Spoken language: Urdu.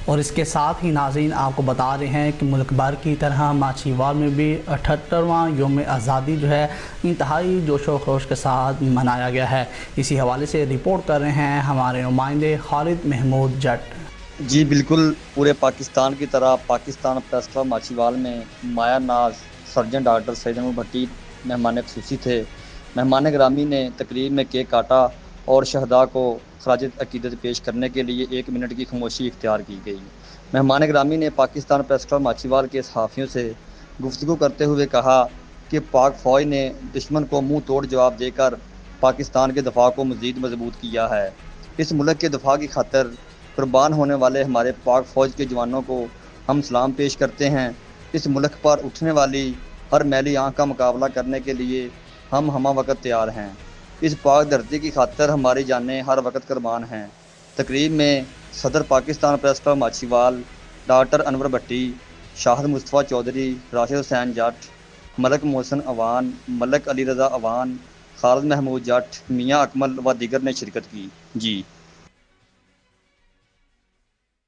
اور اس کے ساتھ ہی ناظرین آپ کو بتا رہے ہیں کہ ملک بھر کی طرح ماچھیوال میں بھی 78واں یوم آزادی جو ہے انتہائی جوش و خروش کے ساتھ منایا گیا ہے۔ اسی حوالے سے رپورٹ کر رہے ہیں ہمارے نمائندے خالد محمود جٹ۔ جی بالکل، پورے پاکستان کی طرح پاکستان پریس کلب ماچھیوال میں مایا ناز سرجن ڈاکٹر سید احمد بھٹی مہمان خصوصی تھے۔ مہمان گرامی نے تقریب میں کیک کاٹا اور شہداء کو خراج عقیدت پیش کرنے کے لیے 1 منٹ کی خاموشی اختیار کی گئی۔ مہمان گرامی نے پاکستان پریس کلب ماچھیوال کے صحافیوں سے گفتگو کرتے ہوئے کہا کہ پاک فوج نے دشمن کو منہ توڑ جواب دے کر پاکستان کے دفاع کو مزید مضبوط کیا ہے۔ اس ملک کے دفاع کی خاطر قربان ہونے والے ہمارے پاک فوج کے جوانوں کو ہم سلام پیش کرتے ہیں۔ اس ملک پر اٹھنے والی ہر میلی آنکھ کا مقابلہ کرنے کے لیے ہم ہمہ وقت تیار ہیں۔ اس پاک دھرتی کی خاطر ہماری جانیں ہر وقت قربان ہیں۔ تقریب میں صدر پاکستان پریس کلب ماچھیوال ڈاکٹر انور بھٹی، شاہد مصطفیٰ چودھری، راشد حسین جٹ، ملک محسن اوان، ملک علی رضا اوان، خالد محمود جٹ، میاں اکمل و دیگر نے شرکت کی۔ جی